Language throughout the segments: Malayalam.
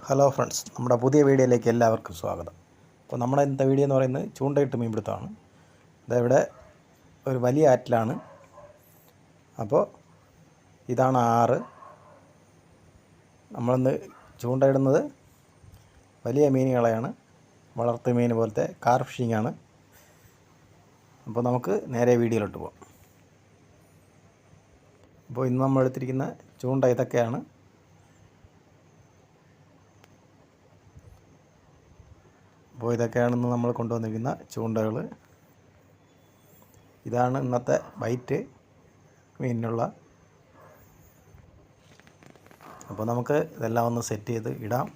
ഹലോ ഫ്രണ്ട്സ്, നമ്മുടെ പുതിയ വീഡിയോയിലേക്ക് എല്ലാവർക്കും സ്വാഗതം. അപ്പോൾ നമ്മുടെ ഇന്നത്തെ വീഡിയോ എന്ന് പറയുന്നത് ചൂണ്ടയിട്ട് മീൻപിടുത്തമാണ്. ഇവിടെ ഒരു വലിയ ആറ്റിലാണ്. അപ്പോൾ ഇതാണ് ആറ്. നമ്മളിന്ന് ചൂണ്ടയിടുന്നത് വലിയ മീനുകളെയാണ്, വളർത്തു മീൻ പോലത്തെ കാർ ഫിഷിങ്ങാണ്. അപ്പോൾ നമുക്ക് നേരെ വീഡിയോയിലോട്ട് പോകാം. അപ്പോൾ ഇന്ന് നമ്മൾ എടുത്തിരിക്കുന്ന ചൂണ്ട ഇതൊക്കെയാണ്. അപ്പോൾ ഇതൊക്കെയാണെന്ന് നമ്മൾ കൊണ്ടുവന്നിരിക്കുന്ന ചൂണ്ടകൾ. ഇതാണ് ഇന്നത്തെ ബൈറ്റ് മീനിനുള്ള. അപ്പോൾ നമുക്ക് ഇതെല്ലാം ഒന്ന് സെറ്റ് ചെയ്ത് ഇടാം.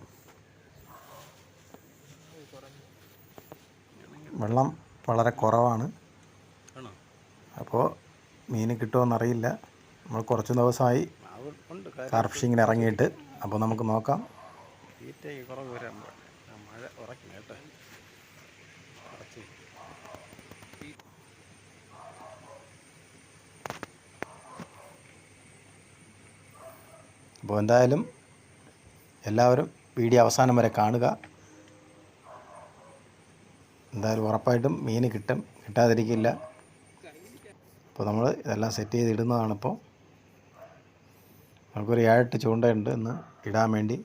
വെള്ളം വളരെ കുറവാണ്, അപ്പോൾ മീൻ കിട്ടുമോയെന്നറിയില്ല. നമ്മൾ കുറച്ച് ദിവസമായി കാർ ഫിഷിങ്ങിന് ഇറങ്ങിയിട്ട്. അപ്പോൾ നമുക്ക് നോക്കാം. മഴ ഉറക്കി കേട്ടോ. അപ്പോൾ എന്തായാലും എല്ലാവരും വീഡിയോ അവസാനം വരെ കാണുക. എന്തായാലും ഉറപ്പായിട്ടും മീൻ കിട്ടും, കിട്ടാതിരിക്കില്ല. അപ്പോൾ നമ്മൾ ഇതെല്ലാം സെറ്റ് ചെയ്ത് ഇടുന്നതാണിപ്പോൾ. നമുക്കൊരു 7-8 ചൂണ്ടയുണ്ട് ഇന്ന് ഇടാൻ വേണ്ടി.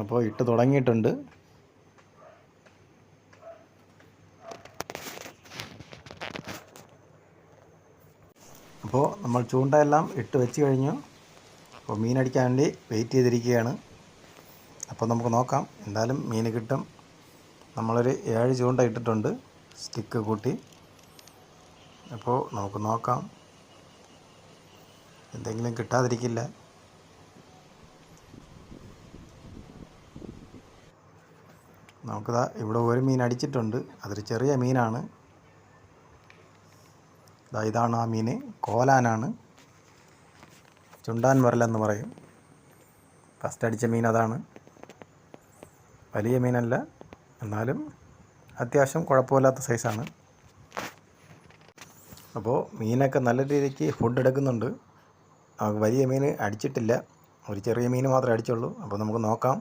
അപ്പോൾ ഇട്ട് തുടങ്ങിയിട്ടുണ്ട്. അപ്പോൾ നമ്മൾ ചൂണ്ടയെല്ലാം ഇട്ട് വെച്ച് കഴിഞ്ഞു. അപ്പോൾ മീനടിക്കാൻ വേണ്ടി വെയിറ്റ് ചെയ്തിരിക്കുകയാണ്. അപ്പോൾ നമുക്ക് നോക്കാം, എന്തായാലും മീൻ കിട്ടും. നമ്മളൊരു 7 ചൂണ്ട ഇട്ടിട്ടുണ്ട് സ്റ്റിക്ക് കൂട്ടി. അപ്പോൾ നമുക്ക് നോക്കാം, എന്തെങ്കിലും കിട്ടാതിരിക്കില്ല. നമുക്കിതാ ഇവിടെ ഒരു മീൻ അടിച്ചിട്ടുണ്ട്. അതൊരു ചെറിയ മീനാണ്. ഇതാണ് ആ മീൻ, കോലാനാണ്, ചുണ്ടാൻ മുരലെന്ന് പറയും. ഫസ്റ്റ് അടിച്ച മീൻ അതാണ്. വലിയ മീനല്ല, എന്നാലും അത്യാവശ്യം കുഴപ്പമില്ലാത്ത സൈസാണ്. അപ്പോൾ മീനൊക്കെ നല്ല രീതിക്ക് ഫുഡ് എടുക്കുന്നുണ്ട്. നമുക്ക് വലിയ മീൻ അടിച്ചിട്ടില്ല, ഒരു ചെറിയ മീൻ മാത്രമേ അടിച്ചുള്ളൂ. അപ്പോൾ നമുക്ക് നോക്കാം,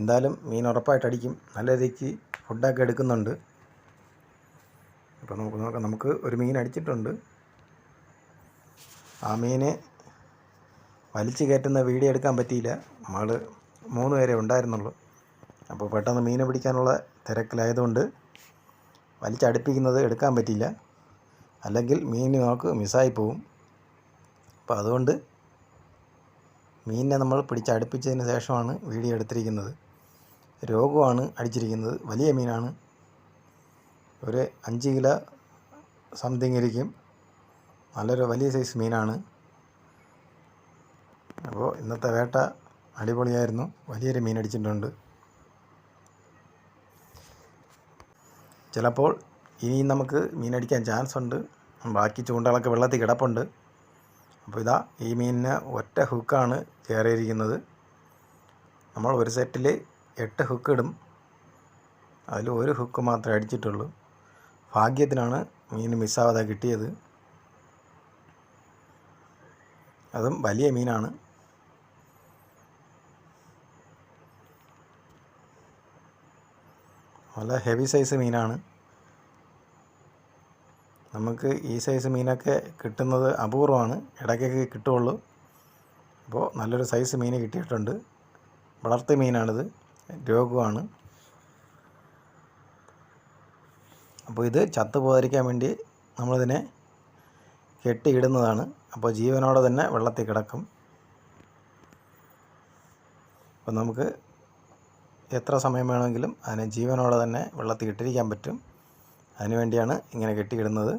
എന്തായാലും മീൻ ഉറപ്പായിട്ട് അടിക്കും. നല്ല രീതിക്ക് ഫുഡൊക്കെ എടുക്കുന്നുണ്ട്. അപ്പോൾ നമുക്ക് നോക്കാം. നമുക്ക് ഒരു മീൻ അടിച്ചിട്ടുണ്ട്. ആ മീനെ വലിച്ചു കയറ്റുന്ന വീഡിയോ എടുക്കാൻ പറ്റിയില്ല. നമ്മൾ 3 പേരെ ഉണ്ടായിരുന്നുള്ളൂ. അപ്പോൾ പെട്ടെന്ന് മീനെ പിടിക്കാനുള്ള തിരക്കിലായതുകൊണ്ട് വലിച്ചടുപ്പിക്കുന്നത് എടുക്കാൻ പറ്റിയില്ല. അല്ലെങ്കിൽ മീൻ നമുക്ക് മിസ്സായി പോവും. അപ്പോൾ അതുകൊണ്ട് മീനിനെ നമ്മൾ പിടിച്ചടുപ്പിച്ചതിന് ശേഷമാണ് വീഡിയോ എടുത്തിരിക്കുന്നത്. രോഗമാണ് അടിച്ചിരിക്കുന്നത്. വലിയ മീനാണ്, ഒരു 5 കിലോ സംതിങ് ഇരിക്കും. നല്ലൊരു വലിയ സൈസ് മീനാണ്. അപ്പോൾ ഇന്നത്തെ വേട്ട അടിപൊളിയായിരുന്നു. വലിയൊരു മീൻ അടിച്ചിട്ടുണ്ട്. ചിലപ്പോൾ ഇനിയും നമുക്ക് മീനടിക്കാൻ ചാൻസ് ഉണ്ട്. ബാക്കി ചൂണ്ടകളൊക്കെ വെള്ളത്തിൽ കിടപ്പുണ്ട്. അപ്പോൾ ഇതാ ഈ മീനിന് ഒറ്റ ഹുക്കാണ് കയറിയിരിക്കുന്നത്. നമ്മൾ ഒരു സെറ്റിൽ 8 ഹുക്ക് ഇടും. അതിൽ ഒരു ഹുക്ക് മാത്രമേ അടിച്ചിട്ടുള്ളൂ. ഭാഗ്യത്തിനാണ് മീൻ മിസ്സാവാതെ കിട്ടിയത്. അതും വലിയ മീനാണ്. നല്ല ഹെവി സൈസ് മീനാണ്. നമുക്ക് ഈ സൈസ് മീനൊക്കെ കിട്ടുന്നത് അപൂർവമാണ്, ഇടയ്ക്കൊക്കെ കിട്ടുള്ളൂ. അപ്പോൾ നല്ലൊരു സൈസ് മീൻ കിട്ടിയിട്ടുണ്ട്. വളർത്തു മീനാണിത്, രോഗമാണ്. അപ്പോൾ ഇത് ചത്തു പോകാതിരിക്കാൻ വേണ്ടി നമ്മളിതിനെ കെട്ടിയിടുന്നതാണ്. അപ്പോൾ ജീവനോടെ തന്നെ വെള്ളത്തിൽ കിടക്കും. അപ്പോൾ നമുക്ക് എത്ര സമയം വേണമെങ്കിലും അതിനെ ജീവനോടെ തന്നെ വെള്ളത്തിൽ ഇട്ടിരിക്കാൻ പറ്റും. അതിനുവേണ്ടിയാണ് ഇങ്ങനെ കെട്ടിയിടുന്നത്.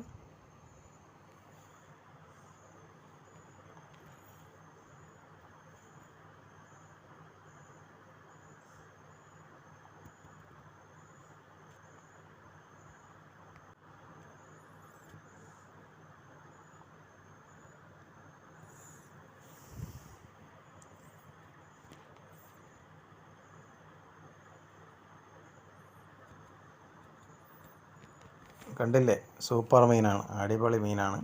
കണ്ടില്ലേ, സൂപ്പർ മീനാണ്, അടിപൊളി മീനാണ്.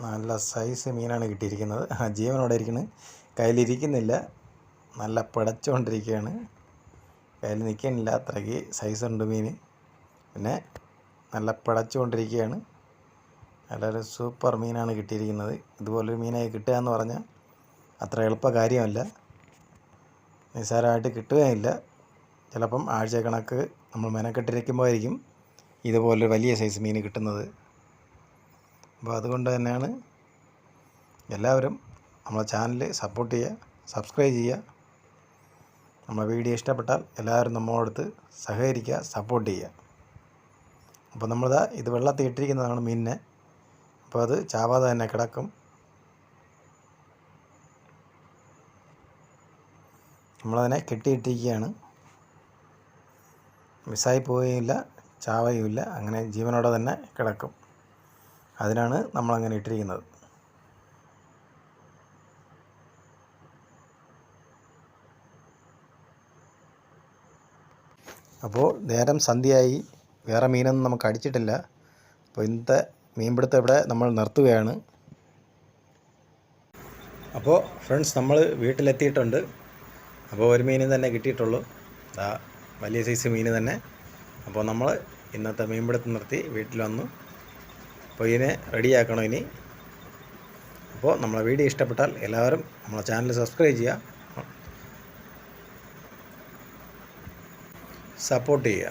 നല്ല സൈസ് മീനാണ് കിട്ടിയിരിക്കുന്നത്. ജീവനോടെ ഇരിക്കുന്നത്, കയ്യിലിരിക്കുന്നില്ല, നല്ല പിടച്ചുകൊണ്ടിരിക്കുകയാണ്. കയ്യിൽ നിൽക്കുന്നില്ല, അത്രയ്ക്ക് സൈസുണ്ട് മീൻ. പിന്നെ നല്ല പിടച്ചുകൊണ്ടിരിക്കുകയാണ്. നല്ലൊരു സൂപ്പർ മീനാണ് കിട്ടിയിരിക്കുന്നത്. ഇതുപോലൊരു മീനായി കിട്ടുക എന്ന് പറഞ്ഞാൽ അത്ര എളുപ്പ കാര്യമല്ല, നിസ്സാരമായിട്ട് കിട്ടുകയില്ല. ചിലപ്പം ആഴ്ച കണക്ക് നമ്മൾ മെനക്കെട്ടിരിക്കുമ്പോഴായിരിക്കും ഇതുപോലൊരു വലിയ സൈസ് മീൻ കിട്ടുന്നത്. അപ്പോൾ അതുകൊണ്ട് തന്നെയാണ് എല്ലാവരും നമ്മളെ ചാനൽ സപ്പോർട്ട് ചെയ്യുക, സബ്സ്ക്രൈബ് ചെയ്യുക. നമ്മളെ വീഡിയോ ഇഷ്ടപ്പെട്ടാൽ എല്ലാവരും നമ്മളോടത്ത് സഹകരിക്കുക, സപ്പോർട്ട് ചെയ്യുക. അപ്പോൾ നമ്മളിതാ ഇത് വെള്ളത്തിൽ ഇട്ടിരിക്കുന്നതാണ് മീനിനെ. അപ്പോൾ അത് ചാവാതെ തന്നെ കിടക്കും. നമ്മളതിനെ കെട്ടിയിട്ടിരിക്കുകയാണ്. മിസ്സായി പോവുകയില്ല, ചാവുകയുമില്ല, അങ്ങനെ ജീവനോടെ തന്നെ കിടക്കും. അതിനാണ് നമ്മളങ്ങനെ ഇട്ടിരിക്കുന്നത്. അപ്പോൾ നേരം സന്ധ്യയായി, വേറെ മീനൊന്നും നമുക്ക് അടിച്ചിട്ടില്ല. അപ്പോൾ ഇന്നത്തെ മീൻപിടുത്തം ഇവിടെ നമ്മൾ നിർത്തുകയാണ്. അപ്പോൾ ഫ്രണ്ട്സ്, നമ്മൾ വീട്ടിലെത്തിയിട്ടുണ്ട്. അപ്പോൾ ഒരു മീനും തന്നെ കിട്ടിയിട്ടുള്ളൂ, വലിയ സൈസ് മീൻ തന്നെ. അപ്പോൾ നമ്മൾ ഇന്നത്തെ മീൻപിടുത്തം നിർത്തി വീട്ടിൽ വന്നു. അപ്പോൾ ഇതിനെ റെഡിയാക്കണം ഇനി. അപ്പോൾ നമ്മളെ വീഡിയോ ഇഷ്ടപ്പെട്ടാൽ എല്ലാവരും നമ്മളെ ചാനൽ സബ്സ്ക്രൈബ് ചെയ്യുക, സപ്പോർട്ട് ചെയ്യുക.